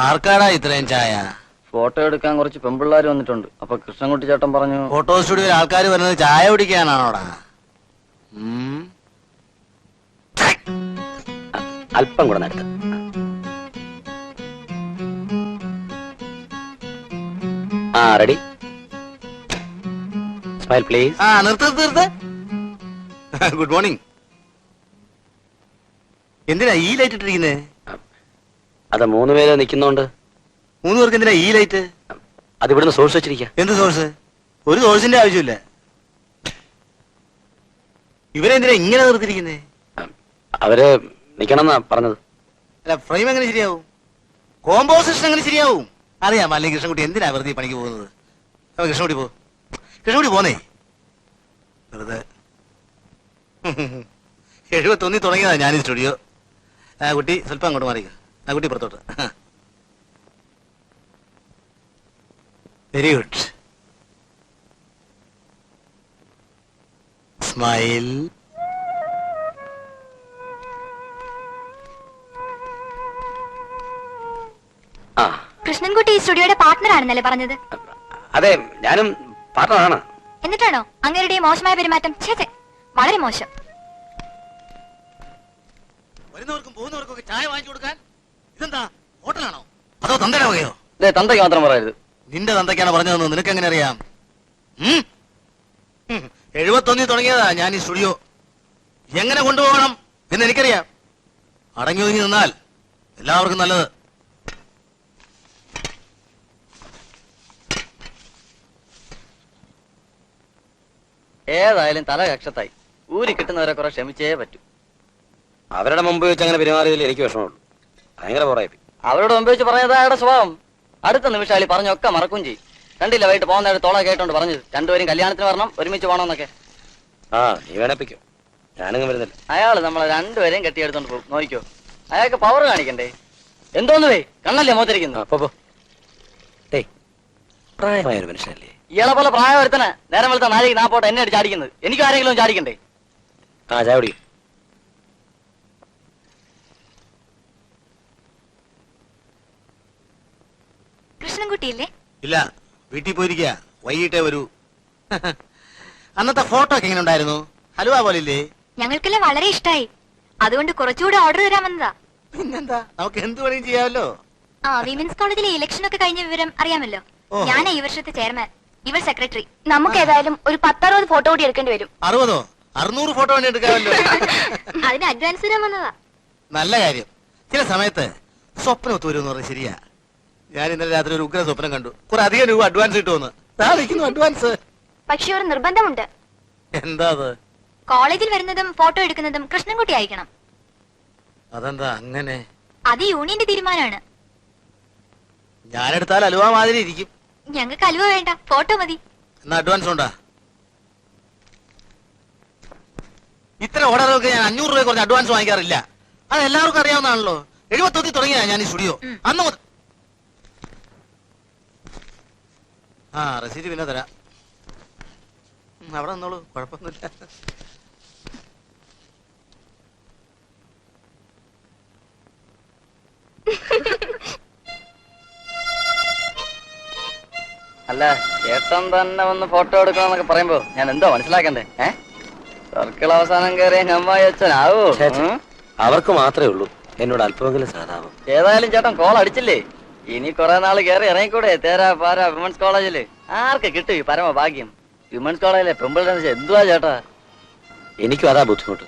ആർക്കാടാ ഇത്രയും ചായ? ഫോട്ടോ എടുക്കാൻ കുറച്ച് പെമ്പിള്ളാര് വന്നിട്ടുണ്ട്. അപ്പൊ കൃഷ്ണൻകുട്ടി ചേട്ടൻ പറഞ്ഞു ഫോട്ടോ സ്റ്റുഡിയോയിൽ ആൾക്കാർ വരുന്നത് ചായ കുടിക്കാനാണോടാ? അല്പം കൂടെ നടത്ത്. Ready, smile please. നിർത്ത്. Good morning. എന്തിനാ ഈ ലൈറ്റ് ഇട്ടിരിക്കുന്നേ? അത് 3 പേര് നിൽക്കുന്നോണ്ട്. 3 പേർക്ക് എന്തിനാ ഈ ലൈറ്റ്? അത് ഇവിടുന്ന് സോഴ്സ് വെച്ചിരിക്കുക. എന്ത് സോഴ്സ്? ഒരു സോഴ്സിന്റെ ആവശ്യമില്ല. ഇവരെന്തിനാ ഇങ്ങനെ നിർത്തിരിക്കുന്നേ? അവര് നിക്കണമെന്നാ പറഞ്ഞത്. അല്ല, ഫ്രെയിം എങ്ങനെ ശരിയാവും? കോമ്പോസിഷൻ എങ്ങനെ ശരിയാവും? അറിയാം. അല്ലെങ്കിൽ കൃഷ്ണൻകുട്ടി എന്തിനാ വെറുതെ പണിക്ക് പോകുന്നത്? കൃഷ്ണൻകുട്ടി പോന്നേ. വെറുതെ 71 തുടങ്ങിയതാ ഞാൻ ഈ സ്റ്റുഡിയോ. കുട്ടി സ്വല്പം അങ്ങോട്ട് മാറിക്ക. കുട്ടി പുറത്തോട്ട്. Very good. സ്മൈൽ. കൃഷ്ണൻകുട്ടി ഈ സ്റ്റുഡിയോയുടെ പാർട്ട്ണർ ആണെന്നല്ലേ പറഞ്ഞത്? അതെ, ഞാനും പാർട്ട്ണറാണ്. എന്നിട്ടാണോ അങ്ങേരുടെ മോശമായ പെരുമാറ്റം? വളരെ മോശം. വരുന്നവർക്കും പോകുന്നവർക്കും ഒക്കെ ചായ വാങ്ങിച്ചു കൊടുക്കാൻ ഇതെന്താ ഹോട്ടലാണോ അതോ തന്തയുടെ വകയോ? തന്തയ്ക്ക് മാത്രം പറയരുത്. നിന്റെ തന്തയ്ക്കാണ് പറഞ്ഞതെന്ന് നിനക്ക് എങ്ങനെ അറിയാം? 71 തുടങ്ങിയതാ ഞാൻ ഈ സ്റ്റുഡിയോ. എങ്ങനെ കൊണ്ടുപോകണം എന്ന് എനിക്കറിയാം. അടങ്ങി ഒതുങ്ങി നിന്നാൽ എല്ലാവർക്കും നല്ലത്. ഏതായാലും തല കക്ഷത്തായി. ഊരി കിട്ടുന്നവരെ കുറെ ക്ഷമിച്ചേ പറ്റൂ. അവരുടെ മുമ്പ് വെച്ച് അങ്ങനെ പെരുമാറിയതിൽ എനിക്ക് വിഷമമുള്ളൂ. ഭയങ്കര പുറമായി. അവരോട് മുമ്പ് വെച്ച് പറഞ്ഞത് അയാളുടെ സ്വഭാവം. അടുത്ത നിമിഷാലി പറഞ്ഞൊക്കെ മറക്കും ചെയ്യും. കണ്ടില്ല വൈകിട്ട് പോകുന്നതായിട്ട് തോള കേട്ടോണ്ട് പറഞ്ഞത് രണ്ടുപേരും കല്യാണത്തിന് വരണം, ഒരുമിച്ച് പോകണമെന്നൊക്കെ. നീ വേണപ്പിക്കോ, ഞാനങ്ങ് വരുന്നില്ല. അയാള് നമ്മളെ രണ്ടുപേരെയും കെട്ടിയെടുത്തോണ്ട് പോകും. നോക്കിക്കോ, അയാൾക്ക് പവർ കാണിക്കണ്ടേ? എന്തോന്ന് വേ കണ്ണല്ലേ മോത്തിരിക്കുന്നു. പ്രായമായ ഒരു മനുഷ്യനല്ലേ ഇയാളെ പോലെ പ്രായം ഒരുത്തന നേരം വെളുത്ത നാഴിക നാപ്പോട്ടെ എന്നെ അടിച്ച് ചാടിക്കുന്നത്. എനിക്ക് ആരെങ്കിലും ചാടിക്കണ്ടേ? ചാടി. കൃഷ്ണൻകുട്ടിയില്ലേ? ഇല്ല, വീട്ടിൽ പോയിരിക്കുക. വൈകിട്ടേ വരൂ. അന്നത്തെ ഫോട്ടോ ഒക്കെ എങ്ങനെ ഉണ്ടായിരുന്നു? ഹലുവ പോലില്ലേ? ഞങ്ങൾക്കെല്ലാം വളരെ ഇഷ്ടമായി. അതുകൊണ്ട് കുറച്ചുകൂടെ ഓർഡർ തരാൻ വന്നതാ. പിന്നെന്താ, നമുക്ക് എന്ത് വേണേലും ചെയ്യാമല്ലോ. വിമൻസ് കോളേജിലെ ഇലക്ഷൻ ഒക്കെ കഴിഞ്ഞ വിവരം അറിയാമല്ലോ. ഞാനാ ഈ വർഷത്തെ ചെയർമാൻ, ഇവർ സെക്രട്ടറി. നമുക്ക് ഏതായാലും ഒരു 10-60 ഫോട്ടോ കൂടി എടുക്കേണ്ടി വരും. 60 600 ഫോട്ടോ വേണ്ടി എടുക്കാമല്ലോ. അതിന് അഡ്വാൻസ് തരാൻ വന്നതാ. നല്ല കാര്യം. ചില സമയത്ത് സ്വപ്നം ഒത്തുവരുമെന്ന് പറഞ്ഞാൽ ശരിയാ. ഞാൻ ഇന്നലെ രാത്രി ഒരു ഉഗ്ര സ്വപ്നം കണ്ടു. കുറെ അധികം രൂപ അഡ്വാൻസ് കിട്ടുമെന്ന്. അഡ്വാൻസ്. പക്ഷെ ഒരു നിർബന്ധമുണ്ട്. എന്താ അത്? കോളേജിൽ വരുന്നതും ഫോട്ടോ എടുക്കുന്നതും കൃഷ്ണൻകുട്ടി അയക്കണം. അതെന്താ അങ്ങനെ? അത് യൂണിയന്റെ തീരുമാനമാണ്. ഞാനെടുത്താൽ അലുവ മാതിരി ഇരിക്കും. ഞങ്ങൾക്ക് അലുവ വേണ്ട, ഫോട്ടോ മതി. എന്നാ അഡ്വാൻസ് ഉണ്ടാ? ഇത്ര ഓർഡറുകൾക്ക് ഞാൻ 500 രൂപ കുറച്ച് അഡ്വാൻസ് വാങ്ങിക്കാറില്ല. അത് എല്ലാവർക്കും അറിയാവുന്നതാണല്ലോ. 71 തുടങ്ങിയ ഞാൻ ഈ സ്റ്റുഡിയോ. അന്ന് മുതൽ റെസീറ്റ് പിന്നെ തരാം. അവിടെ നിന്നോളൂ, കുഴപ്പമൊന്നുമില്ല. അല്ല, ചേട്ടൻ തന്നെ ഒന്ന് ഫോട്ടോ എടുക്കണമെന്നൊക്കെ പറയുമ്പോ ഞാൻ എന്തോ മനസ്സിലാക്കണ്ടേ? സർക്കിൾ അവസാനം കയറിയ ഞമ്മായി അച്ഛനാവോ? അവർക്ക് മാത്രമേ ഉള്ളൂ എന്നോട് അല്പമെങ്കിലും സാധാവും. ഏതായാലും ചേട്ടൻ കോൾ അടിച്ചില്ലേ? ഇനി കുറെ നാള് കയറി ഇറങ്ങിക്കൂടെ തേരാ പാര വിമൻസ് കോളേജില്? ആർക്ക് കിട്ടും ഈ പരമഭാഗ്യം? വിമൻസ് കോളേജിലെ പെമ്പിള്ളേരെ എന്തുവാ ചേട്ടാ? എനിക്കും അതാ ബുദ്ധിമുട്ട്.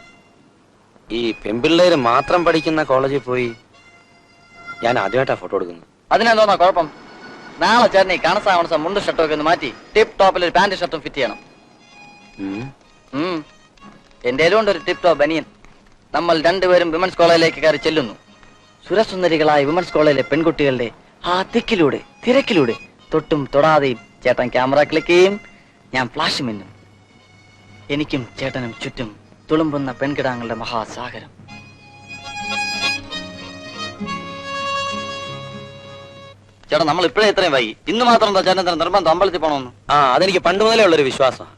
ഈ പെമ്പിള്ളേര് മാത്രം പഠിക്കുന്ന കോളേജിൽ പോയി ഞാൻ ആദ്യമായിട്ടാ ഫോട്ടോ എടുക്കുന്നത്. അതിനെന്തോന്നാ കുഴപ്പം? നാളെ ചേട്ടൻ ഈ കണസാവണ മുണ്ട് ഷർട്ടൊക്കെ ഒന്ന് മാറ്റി ടിപ്പ് ടോപ്പിൽ ഒരു പാന്റ് ഷർട്ടും ഫിറ്റ് ചെയ്യണം. എന്റെ ഉണ്ട് ഒരു ടിപ്പ് ടോപ്പ് ബനിയൻ. നമ്മൾ രണ്ടുപേരും വിമൻസ് കോളേജിലേക്ക് കയറി ചെല്ലുന്നു. സുരസുന്ദരികളായ വിമൻസ് കോളേജിലെ പെൺകുട്ടികളുടെ ആ തിക്കിലൂടെ തിരക്കിലൂടെ തൊട്ടും തൊടാതെയും ചേട്ടൻ ക്യാമറ ക്ലിക്ക് ചെയ്യും, ഞാൻ ഫ്ലാഷ് മിന്നും. എനിക്കും ചേട്ടനും ചുറ്റും തുളുമ്പുന്ന പെൺകിടാങ്ങളുടെ മഹാസാഗരം. ചേട്ടാ, നമ്മൾ ഇപ്പോഴേ ഇത്രയും വൈകി. ഇന്ന് മാത്രം എന്താ ചേട്ടൻ നിർബന്ധം അമ്പലത്തിൽ പോകണമെന്ന്? അതെനിക്ക് പണ്ട് മുതലേ ഉള്ളൊരു വിശ്വാസമാണ്.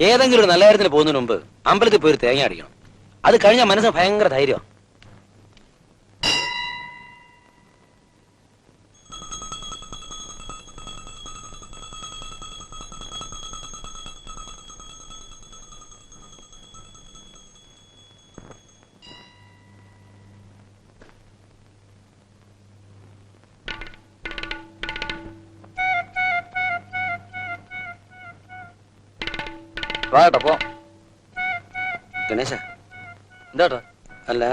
ഏതെങ്കിലും ഒരു നല്ല കാര്യത്തിന് പോകുന്നതിന് മുമ്പ് അമ്പലത്തിൽ പോയി തേങ്ങ അടിക്കണം. അത് കഴിഞ്ഞാൽ മനസ്സിന് ഭയങ്കര ധൈര്യമാണ്. വാട്ടോ പോ. ഗണേശ, എന്താട്ടോ? അല്ല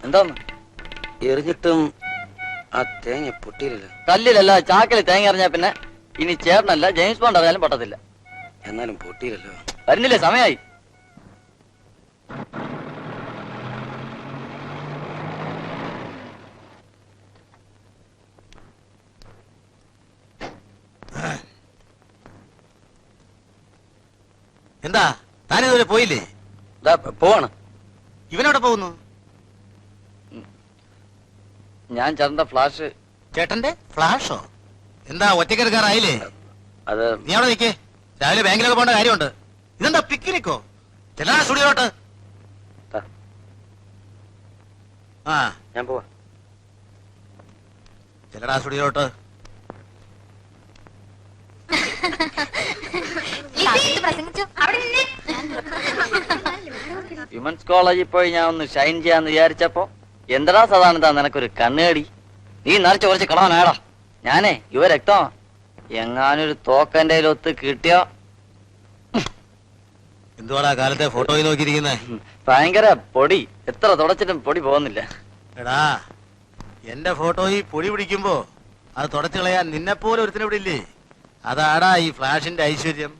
എന്താന്ന്? എറിഞ്ഞിട്ടും ആ തേങ്ങ പൊട്ടിയില്ലല്ലോ. കല്ലിലല്ല ചാക്കിൽ തേങ്ങ എറിഞ്ഞാ പിന്നെ ഇനി ചേട്ടനല്ല ജെയിംസ് ബോണ്ട് അറിയാലും പൊട്ടത്തില്ല. എന്നാലും പൊട്ടിയില്ലല്ലോ. വരുന്നില്ലേ? സമയായി. എന്താ താനിതുവരെ പോയില്ലേ? പോവാണ്. ഇവനോടെ പോകുന്നു? ഞാൻ ചേട്ടന്റെ ഫ്ലാഷ്. ചേട്ടന്റെ ഫ്ലാഷോ? എന്താ ഒറ്റക്കെടുക്കാറായില്ലേ? അത് നീ അവിടെ നിൽക്കേ, രാവിലെ ബാങ്കിലൊക്കെ പോകേണ്ട കാര്യമുണ്ട്. ഇതെന്താ പിക്നിക്കോ? ചെല്ലാ സ്റ്റുഡിയോട്ട്. ദാ, ആ ഞാൻ പോവാ. ചെല്ലടാ സ്റ്റുഡിയോട്ട്. വിമൻസ് കോളേജിൽ പോയി ഞാൻ ഒന്ന് ഷൈൻ ചെയ്യാന്ന് വിചാരിച്ചപ്പോ എന്തടാ സദാനന്ദാ നിനക്കൊരു കണ്ണേടി? നീ നരച്ച കുറച്ച് കളവനാടാ. ഞാനേ യുവ രക്തമാ. എങ്ങാനൊരു തോക്കന്റെ ഒത്ത് കിട്ടിയോ? എന്തുവാടാ കാലത്തെ ഫോട്ടോയിൽ നോക്കിയിരിക്കുന്നേ? ഭയങ്കര പൊടി. എത്ര തുടച്ചിട്ടും പൊടി പോകുന്നില്ല. എടാ, എന്റെ ഫോട്ടോയിൽ പൊടി പിടിക്കുമ്പോ അത് തുടച്ചു കളയാൻ നിന്നെപ്പോലെ ഒരുത്തിന് ഇവിടെ ഇല്ലേ? അതാടാ ഈ ഫ്ലാഷിന്റെ ഐശ്വര്യം.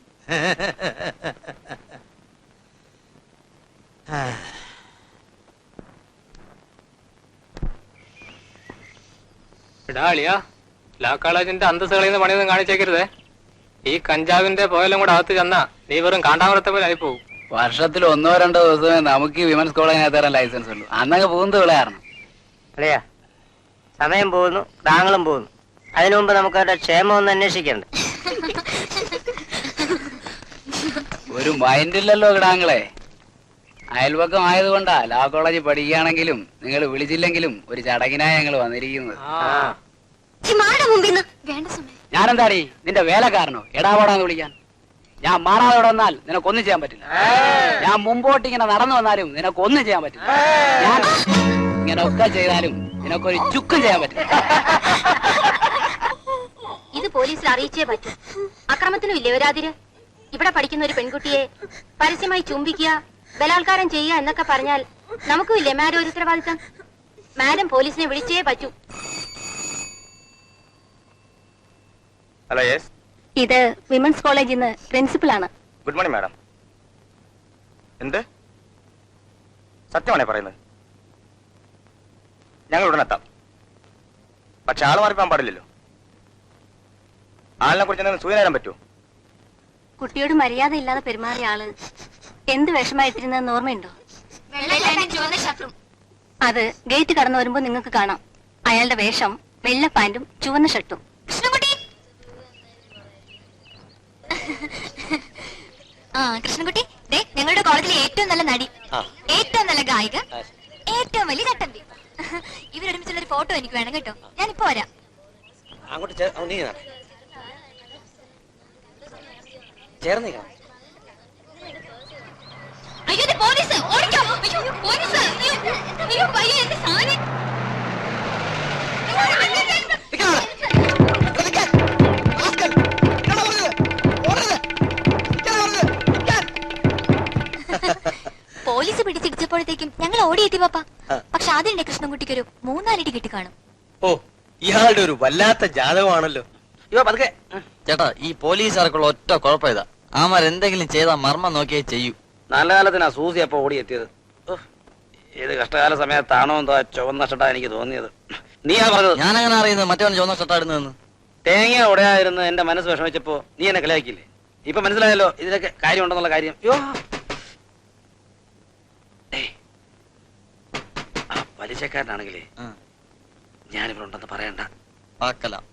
ഇടാളിയാ, ലാ കോളേജിന്റെ അന്തസ് കളയുന്ന പണിയൊന്നും കാണിച്ചേക്കരുതേ. ഈ കഞ്ചാവിന്റെ പോയെല്ലാം കൂടെ അകത്ത് ചെന്നാ നീ വെറും കാണ്ടാമൃത്തെ പോലെ ആയിപ്പോവും. വർഷത്തിൽ 1-2 ദിവസമേ നമുക്ക് വിമൻസ് കോളേജിനകത്ത് തരാൻ ലൈസൻസ് ഉള്ളൂ. അന്നൊക്കെ പോകുന്നത് വിളയാറണം. അല്ലയാ, സമയം പോകുന്നു, താങ്കളും പോകുന്നു. അതിനു മുമ്പ് നമുക്ക് അവരുടെ ക്ഷേമം ഒന്ന് അന്വേഷിക്കണ്ടേ? ഒരു മൈൻഡില്ലല്ലോ കിടാങ്ങളെ. അയൽവക്കം ആയതുകൊണ്ടാ ലാ കോളേജിൽ പഠിക്കുകയാണെങ്കിലും നിങ്ങൾ വിളിച്ചില്ലെങ്കിലും ഒരു ചടങ്ങിനായി ഞങ്ങൾ വന്നിരിക്കുന്നത്. ഞാനെന്താടി നിന്റെ വേലക്കാരനോ? എടാപോടാന്ന് വിളിക്കാൻ? ഞാൻ മാറാതെ ഇവിടെ വന്നാൽ നിനക്കൊന്നും ചെയ്യാൻ പറ്റില്ല. ഞാൻ മുമ്പോട്ട് ഇങ്ങനെ നടന്നു വന്നാലും നിനക്കൊന്നും ചെയ്യാൻ പറ്റില്ല. ഞാൻ ഇങ്ങനെ ഒക്കെ ചെയ്താലും നിനക്കൊരു ചുക്കും ചെയ്യാൻ പറ്റില്ല. ഇത് പോലീസിൽ അറിയിച്ചേ പറ്റൂ. അക്രമത്തിനും ഇല്ലേ വരാതിര്? ഇവിടെ പഠിക്കുന്ന ഒരു പെൺകുട്ടിയെ പരസ്യമായി ചുംബിക്കുക, ബലാത്കാരം ചെയ്യുക എന്നൊക്കെ പറഞ്ഞാൽ നമുക്കും ഇല്ലേ മാഡം ഒരു ഉത്തരവാദിത്തം? മാഡം പോലീസിനെ വിളിച്ചേ പറ്റൂ. Hello, yes. ഇത് വിമൻസ് കോളേജിൽ നിന്ന് പ്രിൻസിപ്പൽ ആണ്. Good morning madam. എന്ത് സത്യമാണേ പറയുന്നത്? ഞങ്ങൾ ഉടനെ എത്താം. പക്ഷെ ആള് മാറിപ്പോൻ പാടില്ലല്ലോ. ആളിനെ കുറിച്ച് എന്തെങ്കിലും സൂചന തരാൻ പറ്റുമോ? കുട്ടിയോട് മര്യാദ ഇല്ലാതെ പെരുമാറിയ ആള് എന്ത് വിഷമായിട്ടിരുന്നെന്ന് ഓർമ്മയുണ്ടോ? അത് ഗേറ്റ് കടന്നു വരുമ്പോ നിങ്ങൾക്ക് കാണാം. അയാളുടെ വേഷം വെള്ള പാന്റും ചുവന്ന ഷർട്ടും. ആ കൃഷ്ണൻകുട്ടി, ഞങ്ങളുടെ കോളേജിലെ ഏറ്റവും നല്ല നടി, ഏറ്റവും നല്ല ഗായിക, ഏറ്റവും വലിയ ചട്ടമ്പി. ഇവരൊരുമിച്ചുള്ള ഒരു ഫോട്ടോ എനിക്ക് വേണം കേട്ടോ. ഞാനിപ്പോ വരാം. അങ്ങോട്ട് ചേർന്നേ. അയ്യോ പോലീസ്! ഓടിക്കോ! അയ്യോ പോലീസ്! അയ്യോ പയ്യ എന്റെ സാധനം! പോലീസ് പിടിച്ചിടിച്ചപ്പോഴത്തേക്കും ഞങ്ങൾ ഓടിയെത്തി പാപ്പ. പക്ഷെ ആദ്യം കൃഷ്ണൻകുട്ടിക്ക് ഒരു 3-4 അടി കിട്ടി കാണും. ഓ, ഇയാളുടെ ഒരു വല്ലാത്ത ജാതകമാണല്ലോ. ഇവ പതുക്കെ. ചേട്ടാ, ഈ പോലീസുകാർക്കുള്ള ഒറ്റ കുഴപ്പം ഇതാ, ആമാർ എന്തെങ്കിലും ചെയ്താൽ മർമ്മം നോക്കിയേ ചെയ്യൂ. നല്ല കാലത്തിനാ സൂസി അപ്പൊ ഓടിയെത്തിയത്. ഏത് കഷ്ടകാല സമയത്താണോ എന്തോ ചുവന്ന ഷട്ടാ എനിക്ക് തോന്നിയത്. നീയാ പറഞ്ഞത്. ഞാനങ്ങനെ അറിയുന്നത് മറ്റവൻ ചുവന്ന ഷട്ടാടുന്നതെന്ന്. തേങ്ങ ഉടയായിരുന്നു എന്റെ മനസ്സ് വിഷമിച്ചപ്പോ നീ എന്നെ കളിയാക്കിയില്ലേ? ഇപ്പൊ മനസ്സിലായല്ലോ ഇതിലൊക്കെ കാര്യമുണ്ടെന്നുള്ള കാര്യം. ആ പലിശക്കാരനാണെങ്കിലേ ഞാനിവിടെ ഉണ്ടെന്ന് പറയണ്ട. ആക്കലാം.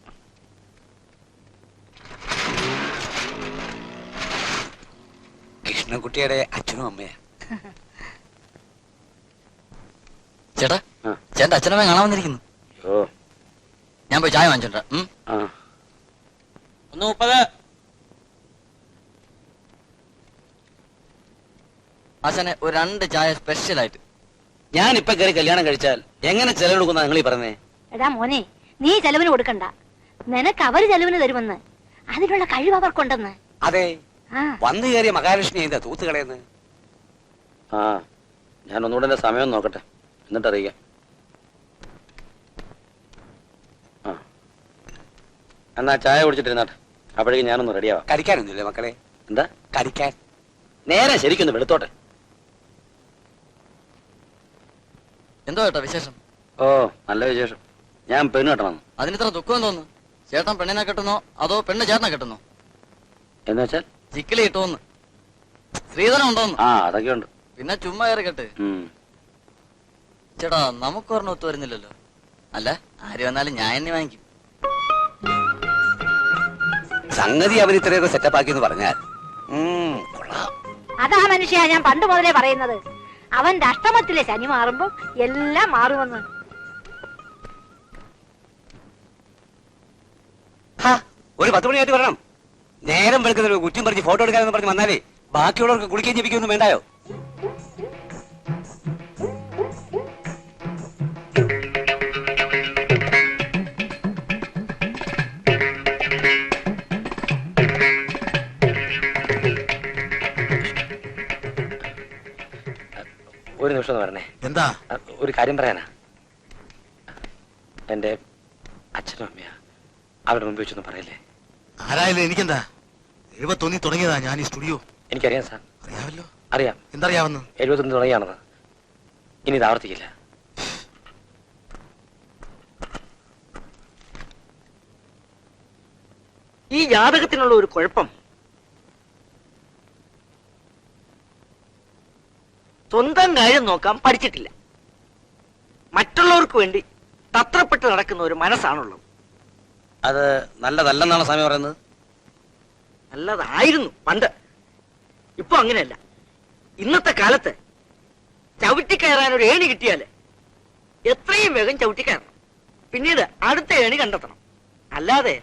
കൃഷ്ണൻകുട്ടിയുടെ അച്ഛനും അമ്മയാ. ചേട്ടാ, ചേട്ടന്റെ അച്ഛനമ്മ കാണാൻ വന്നിരിക്കുന്നു. ഞാൻ പോയി ചായ വാങ്ങിച്ചോണ്ടാ. 1:30. ആശാനെ ഒരു 2 ചായ സ്പെഷ്യൽ ആയിട്ട്. ഞാനിപ്പൊ കയറി കല്യാണം കഴിച്ചാൽ എങ്ങനെ ചെലവെടുക്കുന്ന നിങ്ങൾ ഈ പറഞ്ഞേ? എടാ മോനെ, നീ ചെലവിന് കൊടുക്കണ്ട. നിനക്ക് അവര് ചെലവിന് തരുമെന്ന്, അതിനുള്ള കഴിവ് അവർക്കുണ്ടെന്ന്. അതെ, വന്നു കയറിയ മഹാലക്ഷ്മി എന്താ തൂത്ത് കളയുന്നത്? ആ ഞാൻ ഒന്നുകൂടെ എന്റെ സമയം നോക്കട്ടെ, എന്നിട്ട് അറിയിക്കാം. ആ എന്നാ ചായ കുടിച്ചിട്ടിരുന്നാട്ടെ, അപ്പോഴേക്കും ഞാനൊന്ന് റെഡിയാവാം. കടിക്കാനൊന്നുമില്ലേ മക്കളെ? എന്താ കടിക്കാൻ നേരെ ശരിക്കൊന്ന് വെളുത്തോട്ടെ. എന്തോ ഏട്ടാ വിശേഷം? ഓ നല്ല വിശേഷം. ഞാൻ പെണ്ണ് കെട്ടണം. അതിനിത്ര ദുഃഖം തോന്നുന്നു. ചേട്ടൻ പെണ്ണിനെ കെട്ടുന്നോ അതോ പെണ്ണ് ചേട്ടനെ കെട്ടുന്നോ? എന്ന് വെച്ചാൽ ചിക്കിളി കിട്ടുമെന്ന്, സ്ത്രീധനം ഉണ്ടോന്ന്. ആ അതൊക്കെ ഉണ്ട്. പിന്നെ ചുമ്മാ കയറി കെട്ട്. ചേട്ടാ നമുക്ക് ഒരെണ്ണം ഒത്തു വരുന്നില്ലല്ലോ. അല്ല ആര് വന്നാലും ഞാൻ എന്നെ വാങ്ങിക്കും. സംഗതി അവൻ ഇത്രയൊക്കെ സെറ്റപ്പ് ആക്കിയെന്ന് പറഞ്ഞാൽ കൊള്ളാം. അതാ മനുഷ്യ ഞാൻ പണ്ട് മുതലേ പറയുന്നത്, അവന്റെ അഷ്ടമത്തിലെ ശനി മാറുമ്പോ എല്ലാം മാറുമെന്ന്. ഒരു 10 മണിയായിട്ട് വരണം. നേരം വെളുക്കുന്ന കുറ്റം പറഞ്ഞ് ഫോട്ടോ എടുക്കാനെന്ന് പറഞ്ഞ് വന്നാലേ ബാക്കിയുള്ളവർക്ക് കുളിക്കുകയും ജപിക്കൊന്നും വേണ്ടായോ? ഒരു നിമിഷം ഒന്ന് വരണേ. എന്താ? ഒരു കാര്യം പറയാനാ. എന്റെ അച്ഛനും അമ്മയാ, അവരുടെ മുമ്പ് വെച്ചൊന്നും പറയല്ലേ. ആരായാലും എനിക്കെന്താ, 71 തുടങ്ങിയതാ ഞാൻ ഈ സ്റ്റുഡിയോ. എനിക്കറിയാം സാർ. അറിയാമല്ലോ. അറിയാം. എന്തറിയാവുന്നു? 71 തുടങ്ങിയാണത്. ഇനി ഇത് ആവർത്തിക്കില്ല. ഈ ജാതകത്തിനുള്ള ഒരു കുഴപ്പം, സ്വന്തം കാര്യം നോക്കാൻ പഠിച്ചിട്ടില്ല. മറ്റുള്ളവർക്ക് വേണ്ടി തത്രപ്പെട്ട് നടക്കുന്ന ഒരു മനസ്സാണുള്ളത്. അത് നല്ലതല്ലെന്നാണ് സ്വാമി പറയുന്നത്. നല്ലതായിരുന്നു പണ്ട്, ഇപ്പൊ അങ്ങനെയല്ല. ഇന്നത്തെ കാലത്ത് ചവിട്ടിക്കയറാൻ ഒരു ഏണി കിട്ടിയാല് എത്രയും വേഗം ചവിട്ടിക്കയറണം, പിന്നീട് അടുത്ത ഏണി കണ്ടെത്തണം. അല്ലാതെ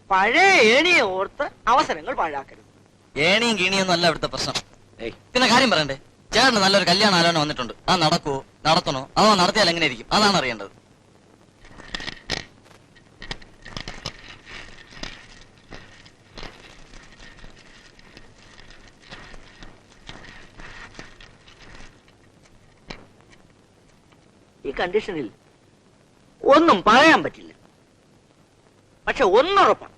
പഴയ ഏണിയെ ഓർത്ത് അവസരങ്ങൾ പാഴാക്കരുത്. ഏണിയും കീണിയൊന്നും അല്ല ഇവിടുത്തെ പ്രശ്നം. പിന്നെ കാര്യം പറയണ്ടേ, ചേട്ടന് നല്ലൊരു കല്യാണ ആലോചന വന്നിട്ടുണ്ട്. അത് നടക്കുവോ, നടത്തണോ, അതോ നടത്തിയാൽ എങ്ങനെ ഇരിക്കും, അതാണ് അറിയേണ്ടത്. ഈ കണ്ടീഷനിൽ ഒന്നും പറയാൻ പറ്റില്ല. പക്ഷെ ഒന്നുറപ്പാണ്,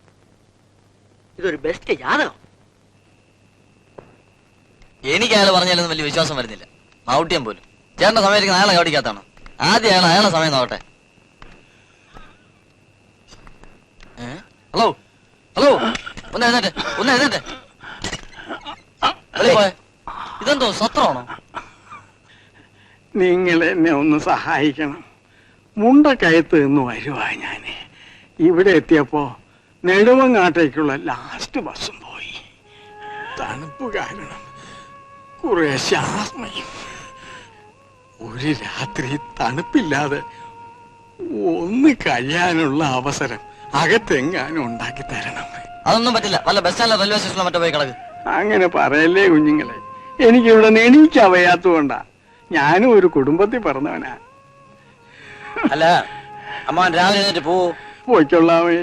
ഇതൊരു ബെസ്റ്റ് ജാതകം. എനിക്ക് അയാൾ പറഞ്ഞാലൊന്നും വലിയ വിശ്വാസം വരുന്നില്ല. മൗട്യം പോലും. ചേട്ടന്റെ സമയത്തേക്ക് അയാളെ കവടിക്കാത്താണ്. ആദ്യം അയാളെ സമയം നോക്കട്ടെ. ഹലോ ഹലോ, ഒന്ന് എഴുന്നേറ്റ്. പോയെ, ഇതെന്തോ സത്രമാണോ? നിങ്ങൾ എന്നെ ഒന്ന് സഹായിക്കണം. മുണ്ടക്കയത്ത് നിന്ന് വരുവാ ഞാന്. ഇവിടെ എത്തിയപ്പോ നെടുമങ്ങാട്ടേക്കുള്ള ലാസ്റ്റ് ബസ്സും പോയി. തണുപ്പ് കാരണം കുറെ ശ്വാസമയും. ഒരു രാത്രി തണുപ്പില്ലാതെ ഒന്ന് കഴിയാനുള്ള അവസരം അകത്തെങ്ങാനും ഉണ്ടാക്കി തരണം. അതൊന്നും പറ്റില്ല. വല്ല ബസ് സ്റ്റാൻഡിലെ റെയിൽവേ സ്റ്റേഷനിലോ മറ്റോ പോയി കിടക്ക്. അങ്ങനെ പറയല്ലേ കുഞ്ഞുങ്ങളെ, എനിക്കിവിടെ എണീക്കാൻ വയ്യാത്തതുകൊണ്ടാ. ഞാനും ഒരു കുടുംബത്തിൽ പറഞ്ഞവനാ. അല്ല അമ്മ രാവിലെ എഴുന്നേറ്റ് പോയിക്കൊള്ളാമേ.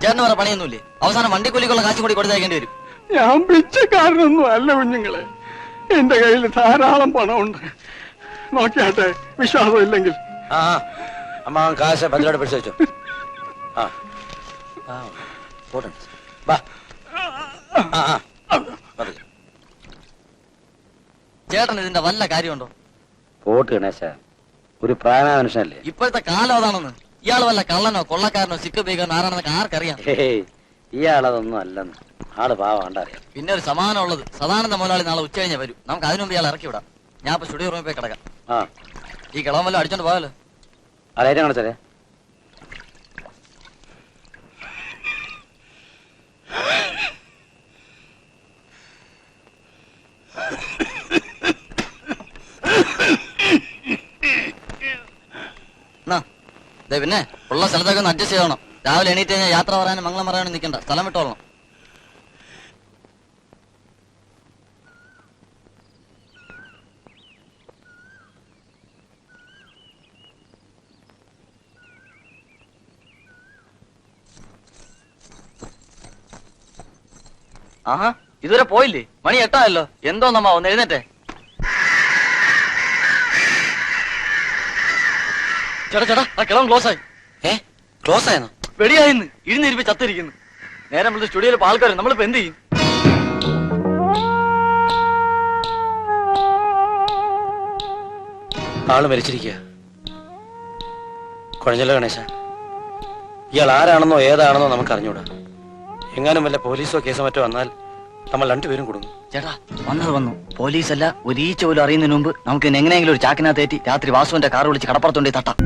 ചേട്ടന് വേറെ പണിയൊന്നുമില്ലേ? അവസാനം വണ്ടിക്കൂലിക്കുള്ള കാശ് കൂടി കൊടുത്തേക്കേണ്ടി വരും. ഞാൻ പിച്ചക്കാരനൊന്നും അല്ല കുഞ്ഞുങ്ങളെ. എന്റെ കയ്യിൽ ധാരാളം പണമുണ്ട്. നോക്കിയാട്ടെ, വിശ്വാസം ഇല്ലെങ്കിൽ. ആ അമ്മ കാശ് ഭദ്രയോടെ പിടിച്ചു വെച്ചോ. ചേട്ടൻ ഇതിന്റെ വല്ല കാര്യമുണ്ടോ? പോട്ട് ഗണേശ, ഒരു പ്രായമായ മനുഷ്യനല്ലേ. ഇപ്പോഴത്തെ കാലം അതാണെന്ന്. ഇയാൾ വല്ല കള്ളനോ കൊള്ളക്കാരനോ സിക്ക് ബീഗറിനോ ആരാണെന്നൊക്കെ ആർക്കറിയാം. ഇയാളതൊന്നും അല്ലെന്ന്. ആള് പാവാണ്ട അറിയാം. പിന്നെ ഒരു സമാനം ഉള്ളത്, സദാനന്ദ മുതലാളി നാളെ ഉച്ച കഴിഞ്ഞേ വരും. നമുക്ക് അതിനു മുമ്പ് ഇയാൾ ഇറക്കി വിടാം. ഞാൻ ഇപ്പൊ സ്റ്റുഡിയോ റൂമിൽ പോയി കിടക്കാം. ഈ കിളവൻ വല്ലതും അടിച്ചോണ്ട് പോയാലോ? അതായിട്ട് കാണിച്ചാലേ. പിന്നെ ഉള്ള സ്ഥലത്തൊക്കെ ഒന്ന് അഡ്ജസ്റ്റ് ചെയ്യണം. രാവിലെ എണീറ്റ് കഴിഞ്ഞാൽ യാത്ര പറയാനും മംഗളം പറയാനും നിൽക്കണ്ട, സ്ഥലം വിട്ടോളണം. ആഹാ ഇതുവരെ പോയില്ലേ? മണി 8 എന്തോ നമ്മ ഒന്ന് എഴുന്നേറ്റെ. ചേട്ടാ ആ കിളവൻ ക്ലോസ് ആയി. ക്ലോസ് ആയെന്നോ? വെടിയായിന്ന് ഇരുന്നിരിപ്പ് ചത്തിരിക്കുന്നു. നേരം വിളിച്ച് സ്റ്റുഡിയോയിൽ ആൾക്കാർ നമ്മളിപ്പോ എന്ത് ചെയ്യും? ആള് മരിച്ചിരിക്കുക. കുഴഞ്ഞല്ലോ ഗണേശ. ഇയാൾ ആരാണെന്നോ ഏതാണെന്നോ നമുക്ക് അറിഞ്ഞൂടാ. എങ്ങാനും വല്ല പോലീസോ കേസോ മറ്റോ വന്നാൽ നമ്മൾ രണ്ടുപേരും കൊടുക്കും. ചേട്ടാ വന്നത് വന്നു. പോലീസല്ല ഒരീച്ച പോലും അറിയുന്നതിന് മുമ്പ് നമുക്ക് എങ്ങനെയെങ്കിലും ഒരു ചാക്കിനകത്തേറ്റി രാത്രി വാസുവിന്റെ കാർ വിളിച്ച് കടപ്പുറത്തുണ്ടേ തട്ടാം.